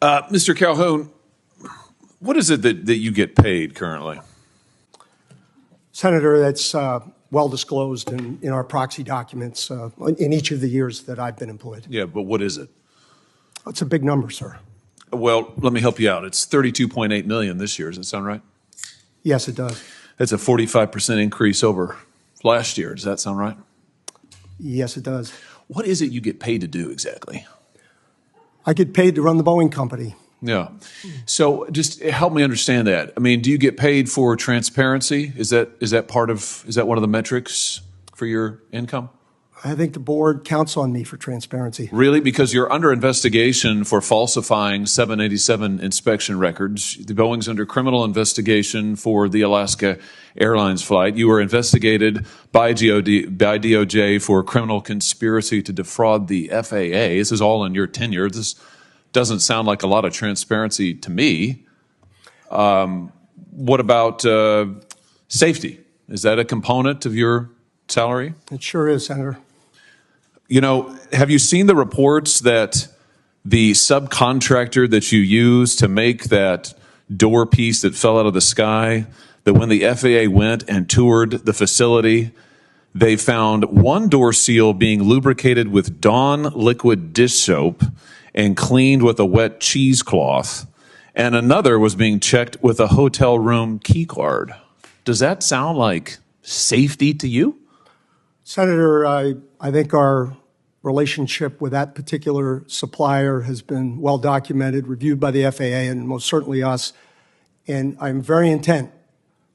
Mr. Calhoun, what is it that you get paid currently? Senator, that's well disclosed in our proxy documents in each of the years that I've been employed. Yeah, but what is it? It's a big number, sir. Well, let me help you out. It's $32.8 million this year. Does that sound right? Yes, it does. That's a 45% increase over last year. Does that sound right? Yes, it does. What is it you get paid to do exactly? I get paid to run the Boeing company. Yeah. So just help me understand that. I mean, do you get paid for transparency? Is that one of the metrics for your income? I think the board counts on me for transparency. Really? Because you're under investigation for falsifying 787 inspection records. The Boeing's under criminal investigation for the Alaska Airlines flight. You were investigated by DOJ for criminal conspiracy to defraud the FAA. This is all in your tenure. This doesn't sound like a lot of transparency to me. What about safety? Is that a component of your salary? It sure is, Senator. You know, have you seen the reports that the subcontractor that you used to make that door piece that fell out of the sky, that when the FAA went and toured the facility, they found one door seal being lubricated with Dawn liquid dish soap and cleaned with a wet cheesecloth, and another was being checked with a hotel room key card. Does that sound like safety to you? Senator, I think our relationship with that particular supplier has been well documented, reviewed by the FAA and most certainly us. And I'm very intent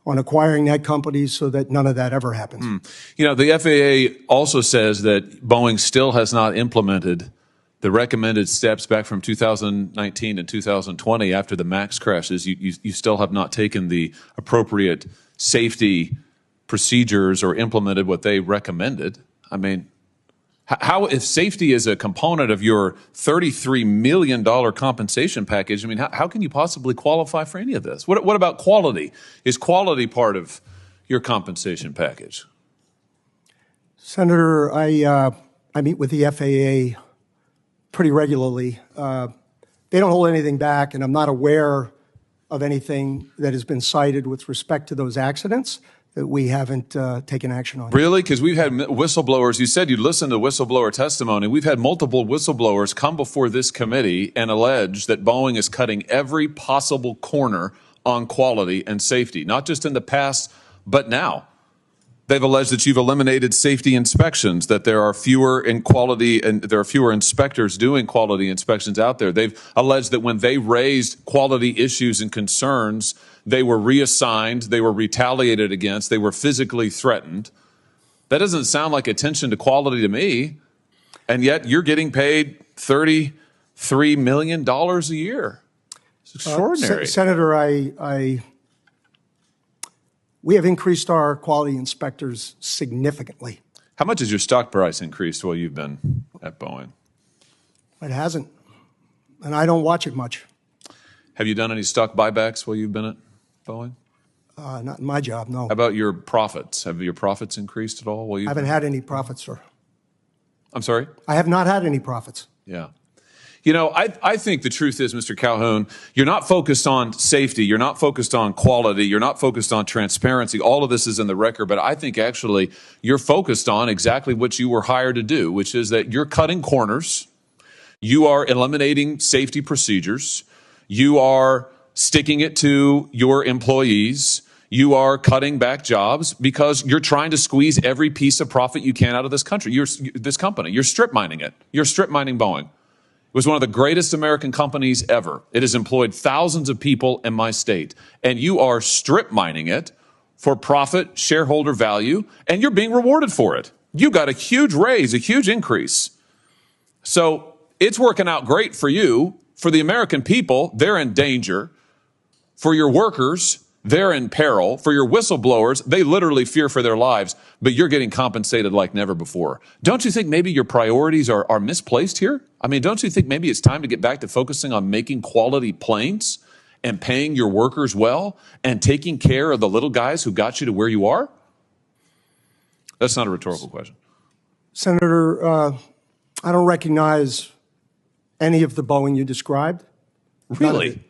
on acquiring that company so that none of that ever happens. You know, the FAA also says that Boeing still has not implemented the recommended steps back from 2019 and 2020 after the MAX crashes. You still have not taken the appropriate safety procedures or implemented what they recommended. I mean, how, if safety is a component of your $33 million compensation package, I mean, how can you possibly qualify for any of this? What about quality? Is quality part of your compensation package? Senator, I meet with the FAA pretty regularly. They don't hold anything back, and I'm not aware of anything that has been cited with respect to those accidents that we haven't taken action on. Really? Because we've had whistleblowers. You said you'd listen to whistleblower testimony. We've had multiple whistleblowers come before this committee and allege that Boeing is cutting every possible corner on quality and safety, not just in the past, but now. They've alleged that you've eliminated safety inspections, that there are fewer in quality and there are fewer inspectors doing quality inspections out there. They've alleged that when they raised quality issues and concerns, they were reassigned, they were retaliated against, they were physically threatened. That doesn't sound like attention to quality to me. And yet you're getting paid $33 million a year. It's extraordinary. Senator, we have increased our quality inspectors significantly. How much has your stock price increased while you've been at Boeing? It hasn't, and I don't watch it much. Have you done any stock buybacks while you've been at Boeing? Not in my job, no. How about your profits? Have your profits increased at all while you've I haven't had any profits, sir. I'm sorry? I have not had any profits. Yeah. You know, I think the truth is, Mr. Calhoun, you're not focused on safety. You're not focused on quality. You're not focused on transparency. All of this is in the record, but I think actually you're focused on exactly what you were hired to do, which is that you're cutting corners. You are eliminating safety procedures. You are sticking it to your employees. You are cutting back jobs because you're trying to squeeze every piece of profit you can out of this country. This company. You're strip mining it. You're strip mining Boeing. It was one of the greatest American companies ever. It has employed thousands of people in my state. And you are strip mining it for profit, shareholder value, and you're being rewarded for it. You got a huge raise, a huge increase. So it's working out great for you. For the American people, they're in danger. For your workers, they're in peril. For your whistleblowers, they literally fear for their lives, but you're getting compensated like never before. Don't you think maybe your priorities are misplaced here? I mean, don't you think maybe it's time to get back to focusing on making quality planes and paying your workers well and taking care of the little guys who got you to where you are? That's not a rhetorical question. Senator, I don't recognize any of the Boeing you described. Really?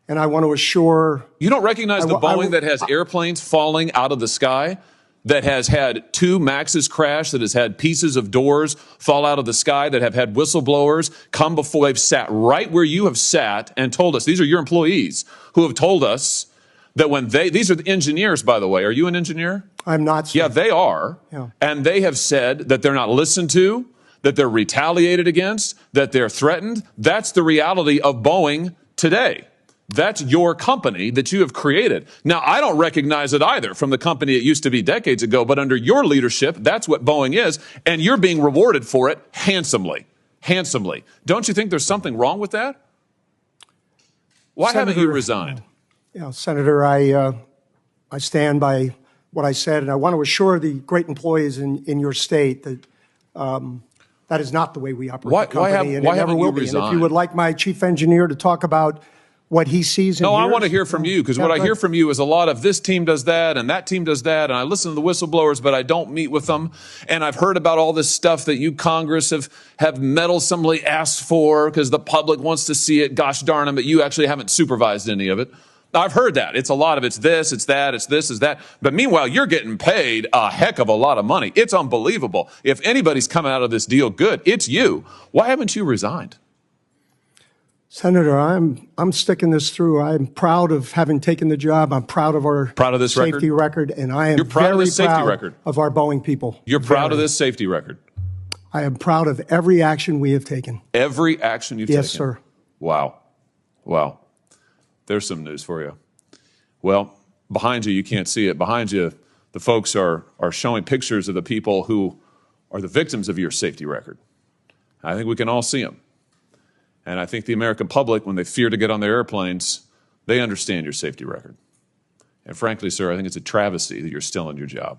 And I want to assure... You don't recognize the Boeing that has airplanes falling out of the sky, that has had 2 Maxes crash, that has had pieces of doors fall out of the sky, that have had whistleblowers come before. They've sat right where you have sat and told us. These are your employees who have told us that when these are the engineers, by the way. Are you an engineer? I'm not, sir. Yeah, they are. Yeah. And they have said that they're not listened to, that they're retaliated against, that they're threatened. That's the reality of Boeing today. That's your company that you have created. Now, I don't recognize it either from the company it used to be decades ago, but under your leadership, that's what Boeing is, and you're being rewarded for it handsomely. Handsomely. Don't you think there's something wrong with that? Why haven't you resigned? Yeah, Senator, I stand by what I said, and I want to assure the great employees in your state that that is not the way we operate the company, and it never will be. And if you would like my chief engineer to talk about what he sees and hears. No, I want to hear from you, because what I hear from you is a lot of this team does that and that team does that, and I listen to the whistleblowers, but I don't meet with them. And I've heard about all this stuff that you Congress have meddlesomely asked for because the public wants to see it. Gosh darn them, but you actually haven't supervised any of it. I've heard that. It's a lot of it's this, it's that, it's this, it's that. But meanwhile, you're getting paid a heck of a lot of money. It's unbelievable. If anybody's coming out of this deal good, it's you. Why haven't you resigned? Senator, I'm sticking this through. I'm proud of having taken the job. I'm proud of our this safety record, and I am very proud of our Boeing people. You're proud of this safety record? I am proud of every action we have taken. Every action you've taken? Yes, sir. Wow. Wow. There's some news for you. Well, behind you can't see it. Behind you, the folks are showing pictures of the people who are the victims of your safety record. I think we can all see them. And I think the American public, when they fear to get on their airplanes, they understand your safety record. And frankly, sir, I think it's a travesty that you're still in your job.